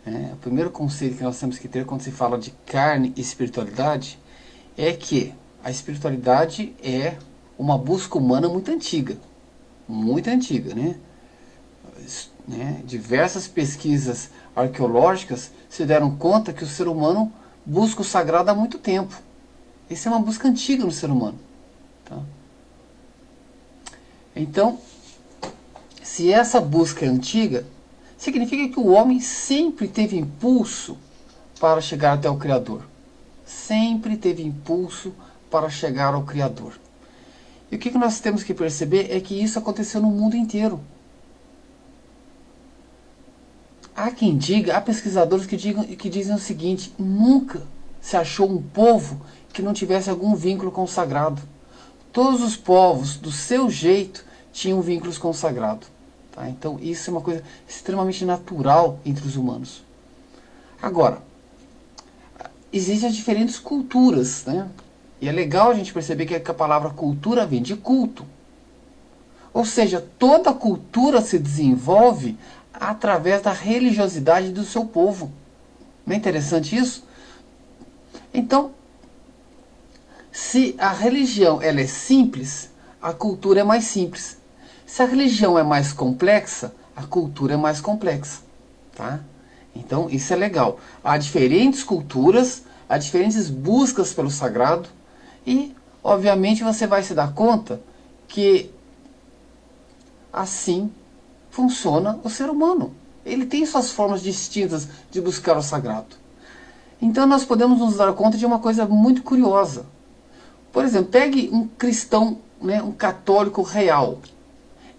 O primeiro conceito que nós temos que ter quando se fala de carne e espiritualidade é que a espiritualidade é uma busca humana muito antiga, né? Diversas pesquisas arqueológicas se deram conta que o ser humano busca o sagrado há muito tempo. Isso é uma busca antiga no ser humano. Tá? Então, se essa busca é antiga, significa que o homem sempre teve impulso para chegar até o Criador. Sempre teve impulso para chegar ao Criador. E o que nós temos que perceber é que isso aconteceu no mundo inteiro. Há quem diga, há pesquisadores que dizem o seguinte: nunca se achou um povo que não tivesse algum vínculo com o sagrado. Todos os povos, do seu jeito, tinham vínculos com o sagrado. Tá? Então isso é uma coisa extremamente natural entre os humanos. Agora, existem as diferentes culturas, né? E é legal a gente perceber que a palavra cultura vem de culto. Ou seja, toda cultura se desenvolve através da religiosidade do seu povo. Não é interessante isso? Então, se a religião ela é simples, a cultura é mais simples. Se a religião é mais complexa, a cultura é mais complexa. Tá? Então, isso é legal. Há diferentes culturas, há diferentes buscas pelo sagrado e, obviamente, você vai se dar conta que assim funciona o ser humano. Ele tem suas formas distintas de buscar o sagrado. Então nós podemos nos dar conta de uma coisa muito curiosa. Por exemplo, pegue um cristão, né, um católico real.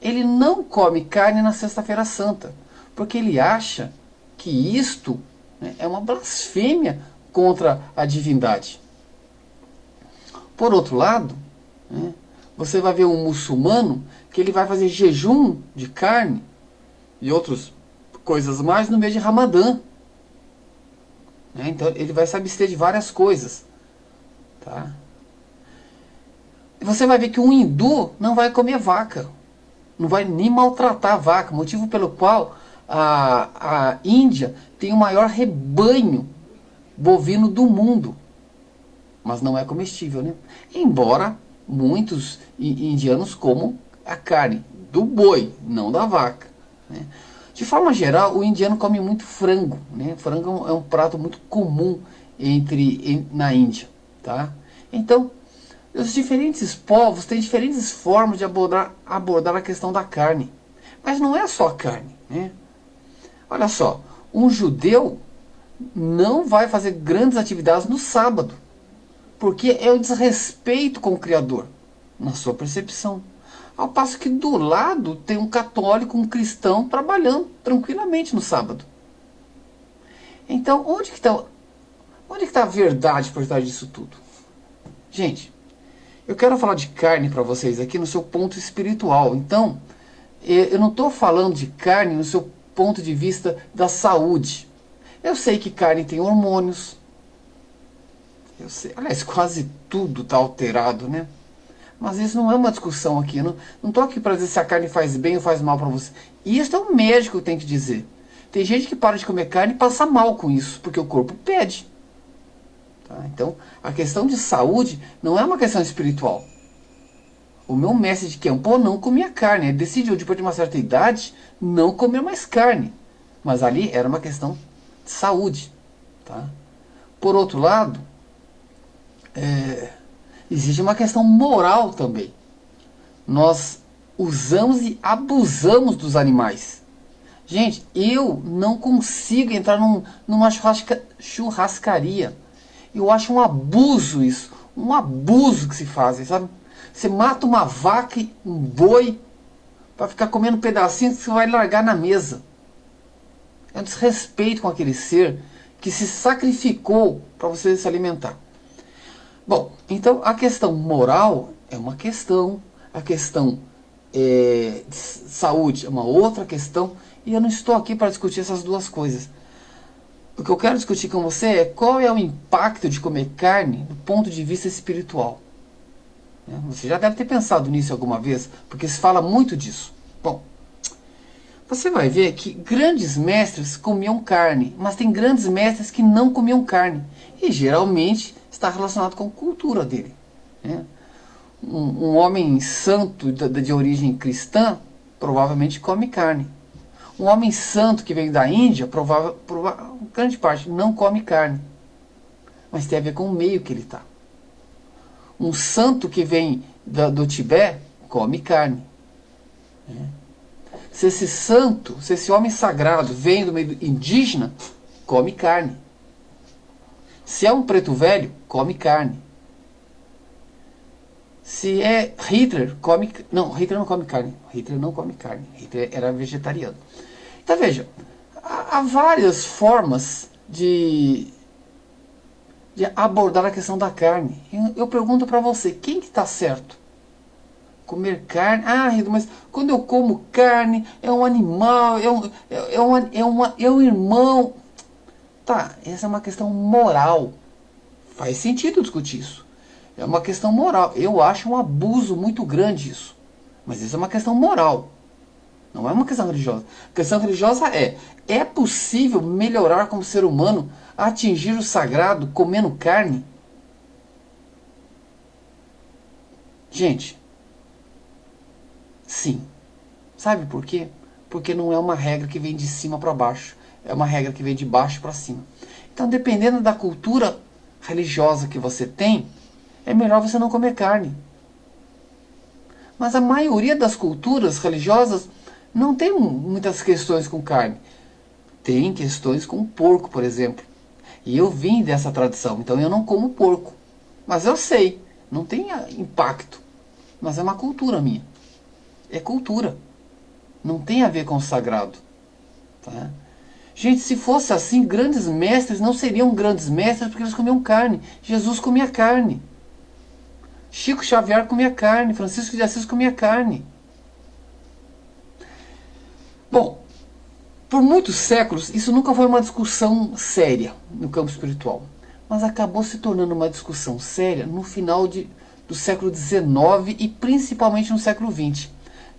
Ele não come carne na Sexta-feira Santa, porque ele acha que isto, né, é uma blasfêmia contra a divindade. Por outro lado, né, você vai ver um muçulmano que ele vai fazer jejum de carne e outras coisas mais no mês de Ramadã. Então ele vai se abster de várias coisas. Tá? E você vai ver que um hindu não vai comer vaca. Não vai nem maltratar a vaca. Motivo pelo qual a Índia tem o maior rebanho bovino do mundo. Mas não é comestível, né? Embora muitos indianos comam a carne do boi, não da vaca. Né? De forma geral, o indiano come muito frango. Né? Frango é um prato muito comum na Índia. Tá? Então, os diferentes povos têm diferentes formas de abordar a questão da carne. Mas não é só a carne. Né? Olha só, um judeu não vai fazer grandes atividades no sábado, porque é o desrespeito com o Criador, na sua percepção. Ao passo que do lado tem um católico, um cristão, trabalhando tranquilamente no sábado. Então, onde que está a verdade por trás disso tudo? Gente, eu quero falar de carne para vocês aqui no seu ponto espiritual. Então, eu não estou falando de carne no seu ponto de vista da saúde. Eu sei que carne tem hormônios. Eu sei, aliás, quase tudo está alterado, né? Mas isso não é uma discussão aqui. Eu não estou aqui para dizer se a carne faz bem ou faz mal para você. Isso é o médico que tem que dizer. Tem gente que para de comer carne e passa mal com isso, porque o corpo pede. Tá? Então, a questão de saúde não é uma questão espiritual. O meu mestre de Kempo não comia carne. Ele decidiu, depois de uma certa idade, não comer mais carne. Mas ali era uma questão de saúde. Tá? Por outro lado, existe uma questão moral também. Nós usamos e abusamos dos animais. Gente, eu não consigo entrar numa churrascaria. Eu acho um abuso isso. Um abuso que se faz, sabe? Você mata uma vaca e um boi para ficar comendo um pedacinho que você vai largar na mesa. É um desrespeito com aquele ser que se sacrificou para você se alimentar. Bom, então a questão moral é uma questão, a questão de saúde é uma outra questão, e eu não estou aqui para discutir essas duas coisas. O que eu quero discutir com você é qual é o impacto de comer carne do ponto de vista espiritual. Você já deve ter pensado nisso alguma vez, porque se fala muito disso. Bom, Você vai ver que grandes mestres comiam carne, mas tem grandes mestres que não comiam carne. E geralmente está relacionado com a cultura dele, né? Um homem santo de origem cristã provavelmente come carne. Um homem santo que veio da Índia, grande parte, não come carne. Mas tem a ver com o meio que ele está. Um santo que vem do Tibete come carne. Se esse santo, se esse homem sagrado vem do meio indígena, come carne. Se é um preto velho, come carne. Se é Hitler, come... Não, Hitler não come carne. Hitler não come carne. Hitler era vegetariano. Então veja, há várias formas de abordar a questão da carne. Eu pergunto para você, quem que está certo? Comer carne? Ah, mas quando eu como carne, é um animal, é um irmão. Tá, essa é uma questão moral. Faz sentido discutir isso. É uma questão moral. Eu acho um abuso muito grande isso. Mas isso é uma questão moral. Não é uma questão religiosa. A questão religiosa é possível melhorar como ser humano, atingir o sagrado comendo carne? Gente, sim. Sabe por quê? Porque não é uma regra que vem de cima para baixo. É uma regra que vem de baixo para cima. Então, dependendo da cultura religiosa que você tem, é melhor você não comer carne. Mas a maioria das culturas religiosas não tem muitas questões com carne. Tem questões com porco, por exemplo. E eu vim dessa tradição, então eu não como porco. Mas eu sei, não tem impacto. Mas é uma cultura minha. É cultura. Não tem a ver com o sagrado. Tá? Gente, se fosse assim, grandes mestres não seriam grandes mestres porque eles comiam carne. Jesus comia carne. Chico Xavier comia carne. Francisco de Assis comia carne. Bom, por muitos séculos, isso nunca foi uma discussão séria no campo espiritual. Mas acabou se tornando uma discussão séria no final do século XIX e principalmente no século XX.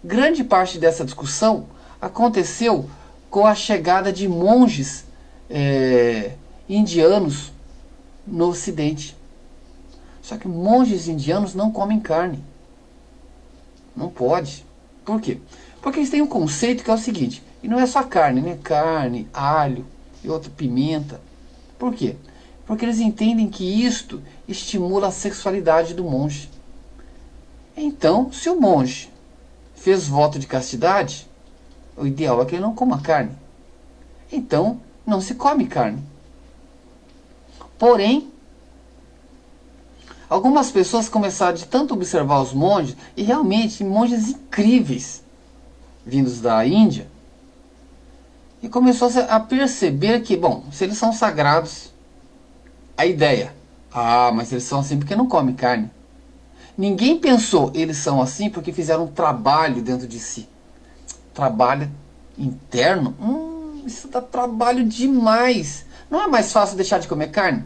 Grande parte dessa discussão aconteceu com a chegada de monges indianos no Ocidente. Só que monges indianos não comem carne. Não pode. Por quê? Porque eles têm um conceito que é o seguinte, e não é só carne, né? Carne, alho e outra pimenta. Por quê? Porque eles entendem que isto estimula a sexualidade do monge. Então, se o monge fez voto de castidade, o ideal é que ele não coma carne. Então, não se come carne. Porém, algumas pessoas começaram de tanto observar os monges, e realmente monges incríveis, vindos da Índia, e começou a perceber que, bom, se eles são sagrados, a ideia, mas eles são assim porque não comem carne. Ninguém pensou, eles são assim porque fizeram um trabalho dentro de si. Trabalho interno? Isso dá trabalho demais. Não é mais fácil deixar de comer carne?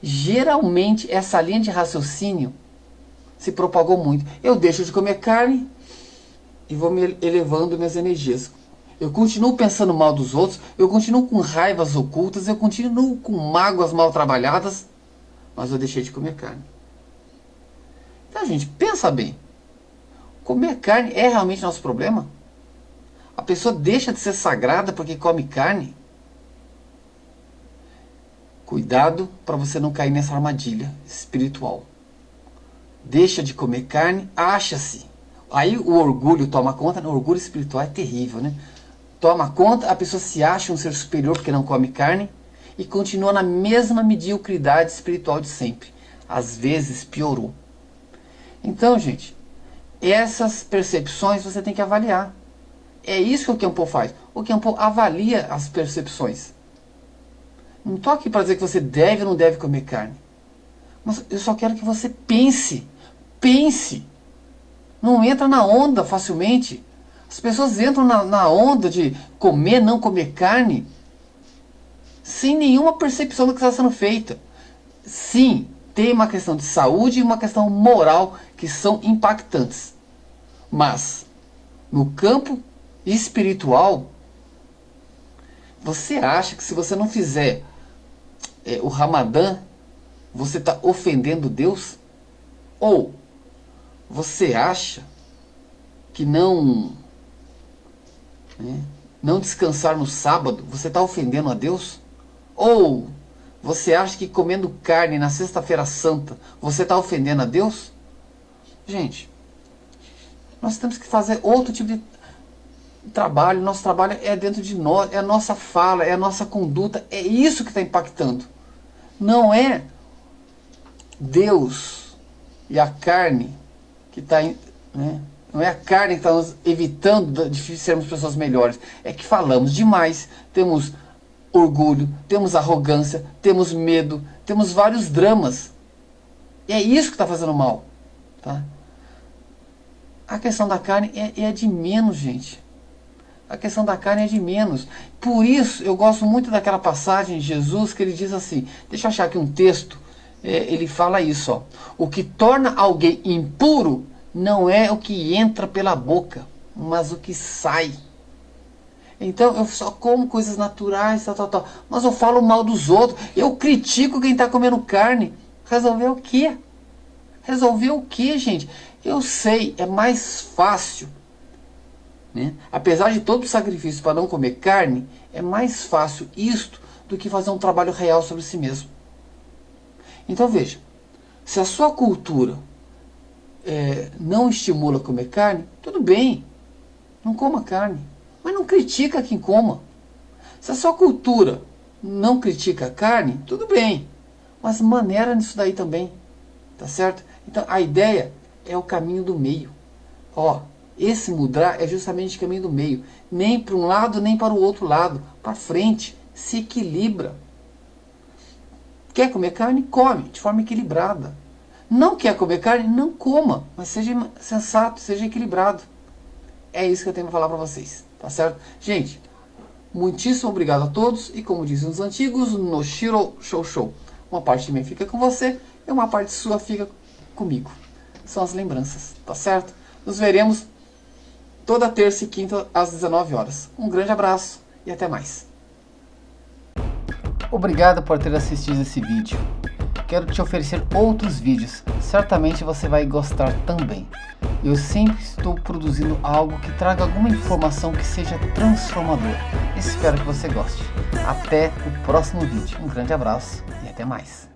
Geralmente essa linha de raciocínio se propagou muito. Eu deixo de comer carne e vou me elevando minhas energias. Eu continuo pensando mal dos outros, eu continuo com raivas ocultas, eu continuo com mágoas mal trabalhadas, mas eu deixei de comer carne. Então, gente, pensa bem. Comer carne é realmente nosso problema? A pessoa deixa de ser sagrada porque come carne? Cuidado para você não cair nessa armadilha espiritual. Deixa de comer carne, acha-se. Aí o orgulho toma conta. O orgulho espiritual é terrível, né? Toma conta, a pessoa se acha um ser superior porque não come carne e continua na mesma mediocridade espiritual de sempre. Às vezes piorou. Então, gente, essas percepções você tem que avaliar. É isso que o Khenpo faz. O Khenpo avalia as percepções. Não estou aqui para dizer que você deve ou não deve comer carne. Mas eu só quero que você pense. Pense. Não entra na onda facilmente. As pessoas entram na onda de comer, não comer carne, sem nenhuma percepção do que está sendo feita. Sim, tem uma questão de saúde e uma questão moral que são impactantes. Mas, no campo espiritual, você acha que se você não fizer o Ramadã, você está ofendendo Deus? Ou você acha que não descansar no sábado, você está ofendendo a Deus? Ou você acha que comendo carne na sexta-feira santa, você está ofendendo a Deus? Gente, nós temos que fazer outro tipo de trabalho. Nosso trabalho é dentro de nós, é a nossa fala, é a nossa conduta, é isso que está impactando. Não é Deus e a carne que está, não é a carne que está nos evitando de sermos pessoas melhores. É que falamos demais, temos orgulho, temos arrogância, temos medo, temos vários dramas. E é isso que está fazendo mal. Tá? A questão da carne é de menos, gente. A questão da carne é de menos. Por isso, eu gosto muito daquela passagem de Jesus que ele diz assim, deixa eu achar aqui um texto, ele fala isso, ó. O que torna alguém impuro não é o que entra pela boca, mas o que sai. Então, eu só como coisas naturais, tal. Mas eu falo mal dos outros, eu critico quem está comendo carne. Resolver o quê? Resolver o quê, gente? Eu sei, é mais fácil, né? Apesar de todo o sacrifício para não comer carne, é mais fácil isto do que fazer um trabalho real sobre si mesmo. Então veja, se a sua cultura não estimula comer carne, tudo bem, não coma carne, mas não critica quem coma. Se a sua cultura não critica a carne, tudo bem, mas maneira nisso daí também, tá certo? Então a ideia é o caminho do meio. Ó, esse mudra é justamente o caminho do meio. Nem para um lado, nem para o outro lado. Para frente, se equilibra. Quer comer carne? Come, de forma equilibrada. Não quer comer carne? Não coma, mas seja sensato, seja equilibrado. É isso que eu tenho para falar para vocês, tá certo? Gente, muitíssimo obrigado a todos. E como dizem os antigos, no Shiro Shou. Uma parte de mim fica com você e uma parte sua fica comigo. São as lembranças, tá certo? Nos veremos toda terça e quinta às 19 horas. Um grande abraço e até mais. Obrigado por ter assistido esse vídeo. Quero te oferecer outros vídeos, certamente você vai gostar também. Eu sempre estou produzindo algo que traga alguma informação que seja transformadora. Espero que você goste. Até o próximo vídeo. Um grande abraço e até mais.